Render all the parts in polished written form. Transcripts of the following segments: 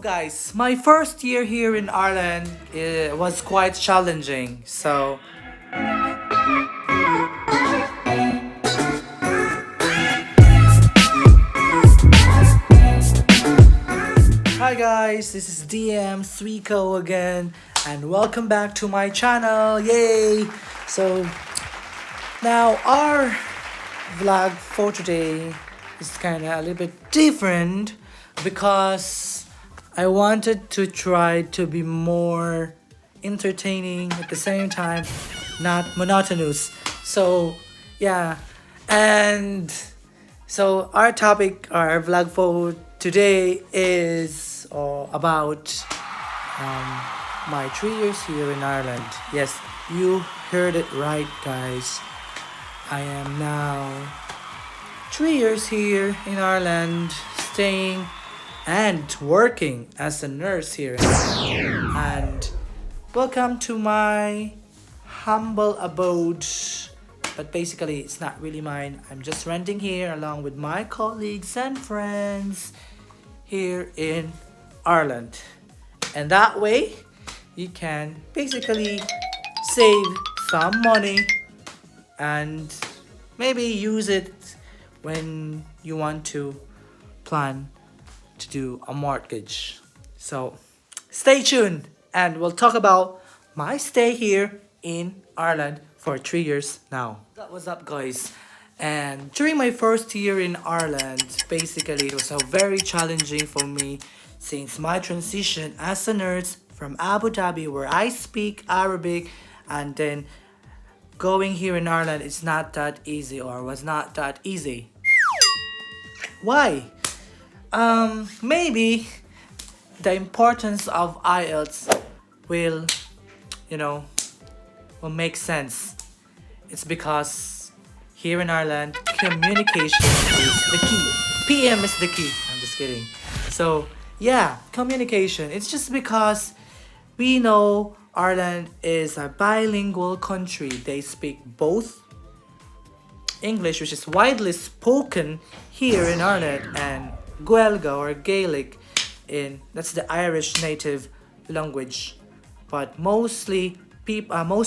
Guys, my first year here in Ireland was quite challenging. Hi guys, this is DM Suico again, and welcome back to my channel. Yay! So now our vlog for today is kind of a little bit different because I wanted to try to be more entertaining at the same time, not monotonous. So yeah, and so our topic, our vlog for today is about my 3 years here in Ireland. Yes, you heard it right, guys. I am now 3 years here in Ireland, staying and working as a nurse here. And welcome to my humble abode. But basically, it's not really mine. I'm just renting here along with my colleagues and friends here in Ireland. And that way, you can basically save some money and maybe use it when you want to plan to do a mortgage. So stay tuned and we'll talk about my stay here in Ireland for 3 years now. What's up, guys? And during my first year in Ireland, basically it was a very challenging for me since my transition as a nurse from Abu Dhabi, where I speak Arabic, and then going here in Ireland is not that easy, or was not that easy. Why? Maybe the importance of IELTS will, will make sense. It's because here in Ireland, communication is the key. PM is the key. I'm just kidding. So yeah, communication. It's just because we know Ireland is a bilingual country. They speak both English, which is widely spoken here in Ireland, and Gaeilge or Gaelic, that's the Irish native language. But most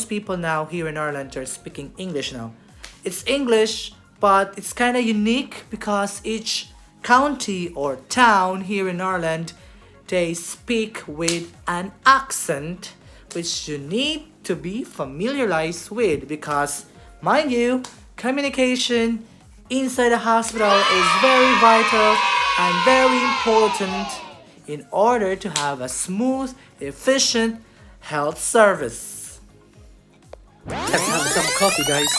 people now here in Ireland are speaking English now. It's English, but it's kind of unique because each county or town here in Ireland, they speak with an accent which you need to be familiarized with, because mind you, communication inside a hospital is very vital and very important in order to have a smooth, efficient health service. Let's have some coffee, guys.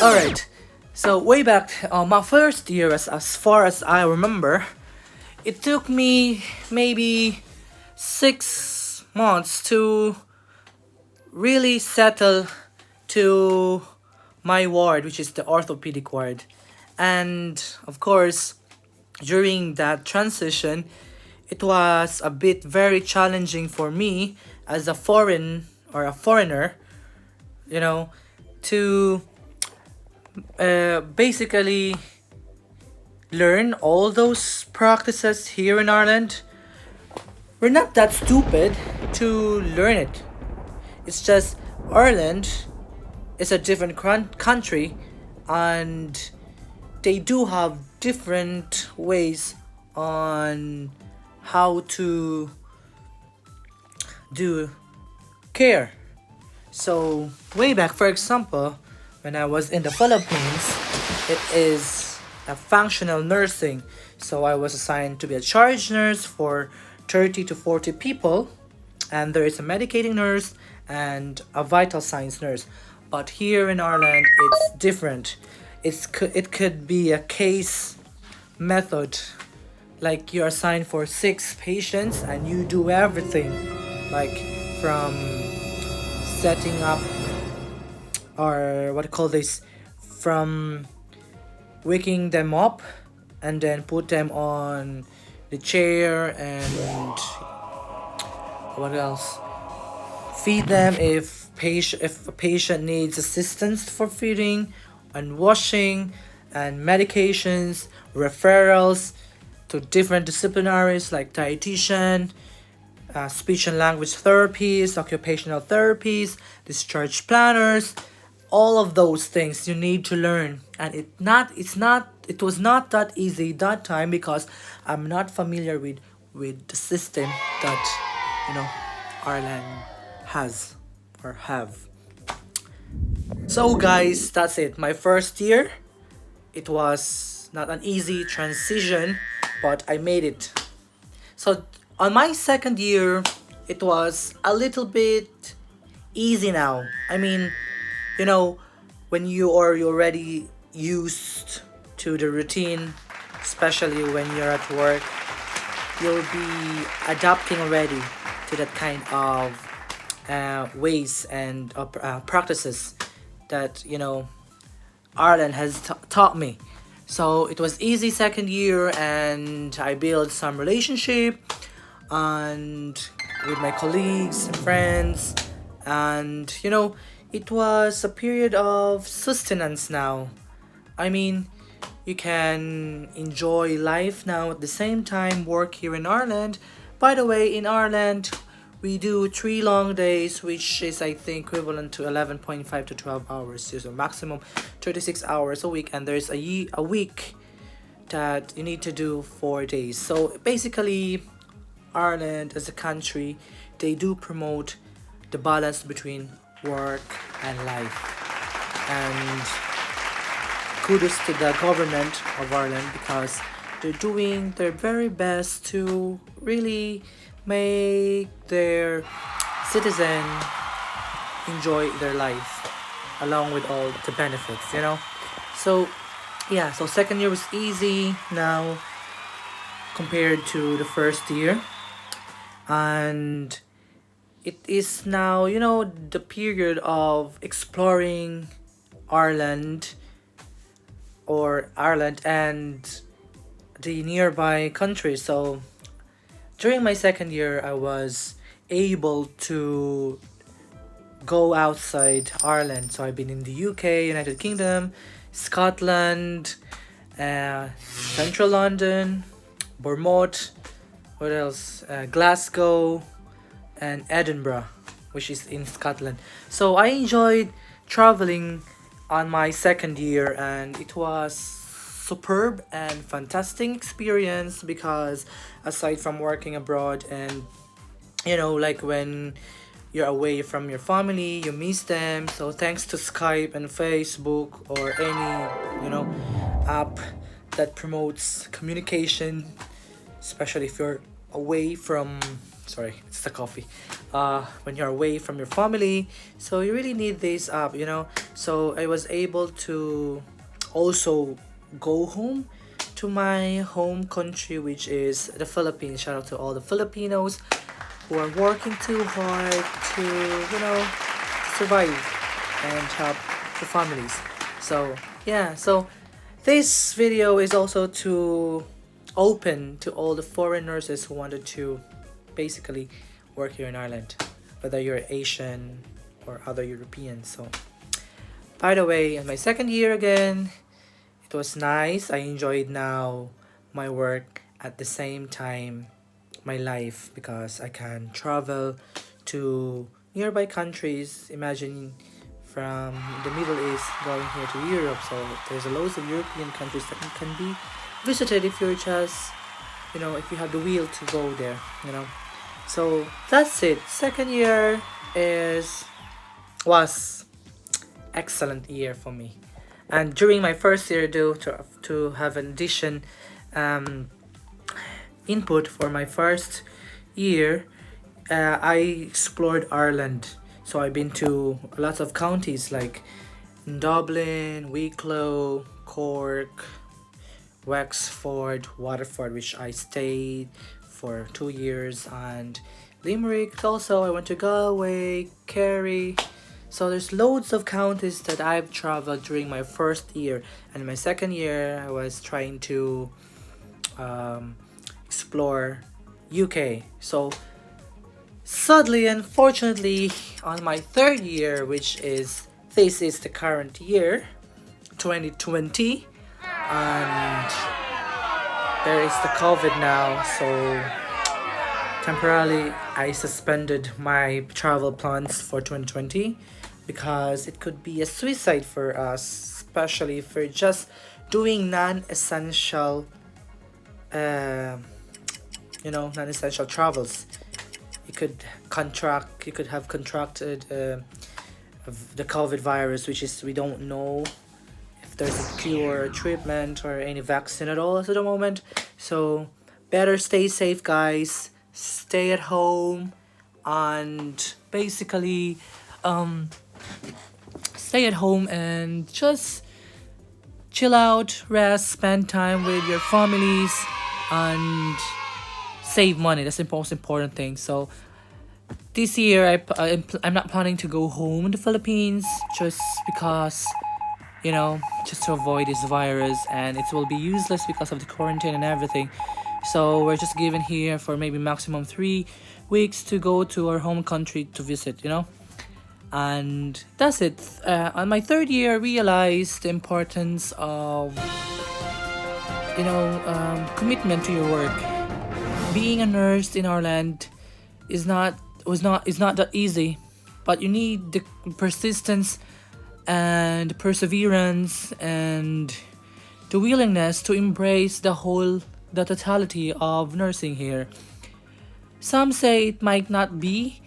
Alright, so way back my first year, as far as I remember, it took me maybe 6 months to really settle to my ward, which is the orthopedic ward. And of course, during that transition, it was a bit very challenging for me as a foreigner, to basically learn all those practices here in Ireland. We're not that stupid to learn it. It's just Ireland is a different country, and they do have different ways on how to do care. So way back, for example, when I was in the Philippines, it is a functional nursing. So I was assigned to be a charge nurse for 30 to 40 people, and there is a medicating nurse and a vital signs nurse. But here in Ireland, it's different. It could be a case method, like you're assigned for 6 patients and you do everything, like from setting up, or what do you call this, from waking them up and then put them on the chair, and what else, feed them if a patient needs assistance for feeding and washing, and medications, referrals to different disciplinaries like dietitian, speech and language therapies, occupational therapies, discharge planners, all of those things you need to learn. And it was not that easy that time because I'm not familiar with the system that Ireland has or have. So guys, that's it. My first year, it was not an easy transition, but I made it. So on my second year, it was a little bit easy now. I mean, when you're already used to the routine, especially when you're at work, you'll be adapting already to that kind of ways and practices that Ireland has taught me. So it was easy second year, and I built some relationship and with my colleagues and friends, and it was a period of sustenance now. I mean, you can enjoy life now at the same time work here in Ireland. By the way, in Ireland we do 3 long days, which is I think equivalent to 11.5 to 12 hours, so maximum 36 hours a week, and there's a week that you need to do 4 days. So basically, Ireland as a country, they do promote the balance between work and life. And kudos to the government of Ireland because they're doing their very best to really make their citizen enjoy their life along with all the benefits. So yeah, so second year was easy now compared to the first year, and it is now the period of exploring Ireland and the nearby countries. So during my second year, I was able to go outside Ireland. So I've been in the UK, United Kingdom, Scotland, Central London, Bournemouth, what else? Glasgow, and Edinburgh, which is in Scotland. So I enjoyed traveling on my second year, and it was superb and fantastic experience because aside from working abroad and like when you're away from your family, you miss them. So thanks to Skype and Facebook or any app that promotes communication, especially if you're away from it's the coffee, when you're away from your family, so you really need this app. So I was able to also go home to my home country, which is the Philippines. Shout out to all the Filipinos who are working too hard to survive and help the families. So yeah, so this video is also to open to all the foreign nurses who wanted to basically work here in Ireland, whether you're Asian or other Europeans. So by the way, in my second year again, it was nice. I enjoyed now my work at the same time my life because I can travel to nearby countries. Imagine from the Middle East going here to Europe. So there's loads of European countries that can be visited if you're just if you have the will to go there. So that's it. Second year was excellent year for me. And during my first year, though, to have an addition input for my first year, I explored Ireland. So I've been to lots of counties like Dublin, Wicklow, Cork, Wexford, Waterford, which I stayed for 2 years, and Limerick also. I went to Galway, Kerry. So there's loads of counties that I've traveled during my first year. And my second year, I was trying to explore UK. So sadly, unfortunately, on my third year, which is this is the current year, 2020, and there is the COVID now, so temporarily I suspended my travel plans for 2020 because it could be a suicide for us, especially for just doing non-essential, uh, non-essential travels. You could have contracted of the COVID virus, which is we don't know if there's a cure or treatment or any vaccine at all at the moment. So better stay safe, guys. Stay at home and basically stay at home and just chill out, rest, spend time with your families, and save money. That's the most important thing. So this year I'm not planning to go home in the Philippines just because, just to avoid this virus, and it will be useless because of the quarantine and everything. So we're just given here for maybe maximum 3 weeks to go to our home country to visit, and that's it. On my third year I realized the importance of commitment to your work. Being a nurse in our land is not that easy, but you need the persistence and perseverance and the willingness to embrace the totality of nursing here. Some say it might not be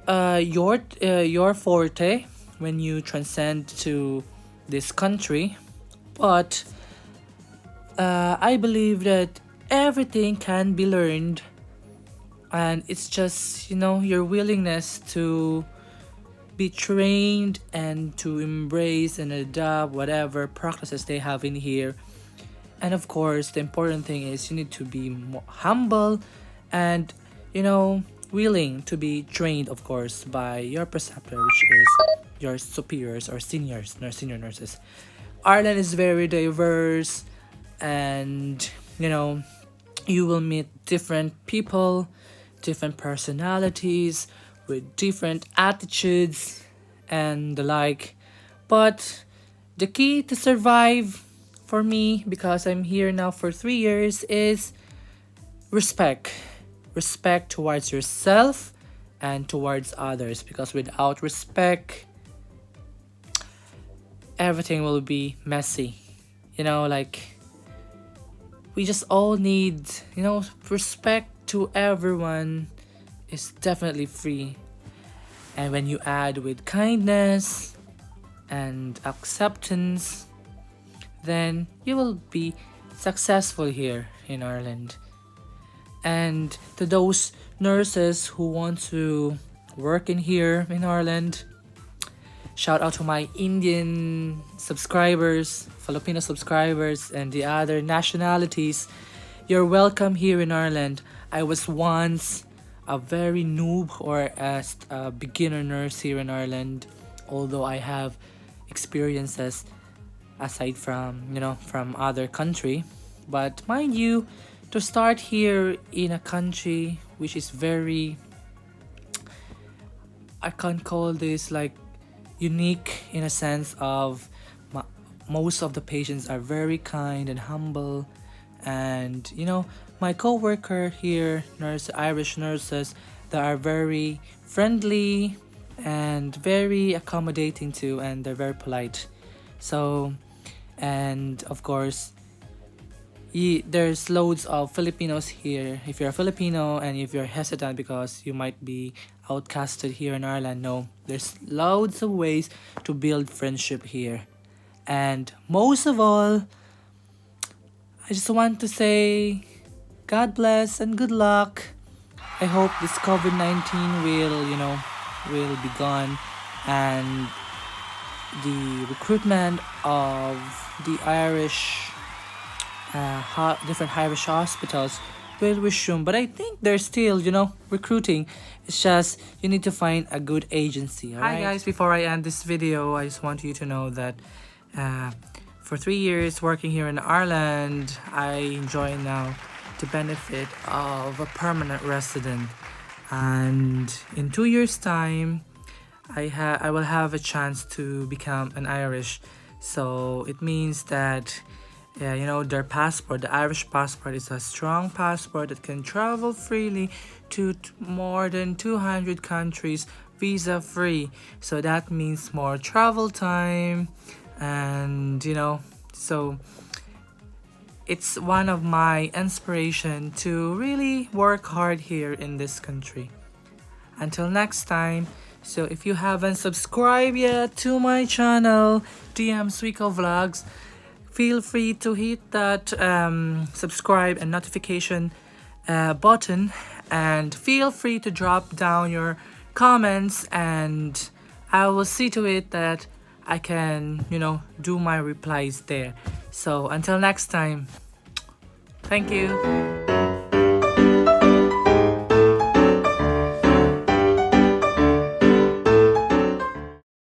your forte when you transcend to this country, but I believe that everything can be learned, and it's just your willingness to be trained and to embrace and adopt whatever practices they have in here. And of course, the important thing is you need to be more humble and willing to be trained, of course, by your preceptor, which is your superiors or senior nurses. Ireland is very diverse, and you will meet different people, different personalities with different attitudes and the like. But the key to survive for me, because I'm here now for 3 years, is respect. Respect towards yourself and towards others, because without respect everything will be messy. We just all need, respect to everyone is definitely free. And when you add with kindness and acceptance, then you will be successful here in Ireland. And to those nurses who want to work in here in Ireland, shout out to my Indian subscribers, Filipino subscribers, and the other nationalities. You're welcome here in Ireland. I was once a very noob or a beginner nurse here in Ireland, although I have experiences aside from from other country. But mind you, to start here in a country which is very, I can't call this like unique, in a sense of most of the patients are very kind and humble. And my co-worker here, Irish nurses, they are very friendly and very accommodating too, and they're very polite. So, and of course, there's loads of Filipinos here. If you're a Filipino and if you're hesitant because you might be outcasted here in Ireland, no, there's loads of ways to build friendship here. And most of all, I just want to say God bless and good luck. I hope this COVID-19 will be gone, and the recruitment of the Irish different Irish hospitals will resume. But I think they're still recruiting. It's just you need to find a good agency. Hi guys, before I end this video, I just want you to know that for 3 years working here in Ireland, I enjoy now the benefit of a permanent resident, and in 2 years time I will have a chance to become an Irish. So it means that Yeah, you know, their passport, the Irish passport, is a strong passport that can travel freely to more than 200 countries visa free. So that means more travel time, and you know, so it's one of my inspiration to really work hard here in this country. Until next time, so if you haven't subscribed yet to my channel, DM Suico Vlogs, feel free to hit that subscribe and notification button, and feel free to drop down your comments, and I will see to it that I can, you know, do my replies there. So until next time, thank you.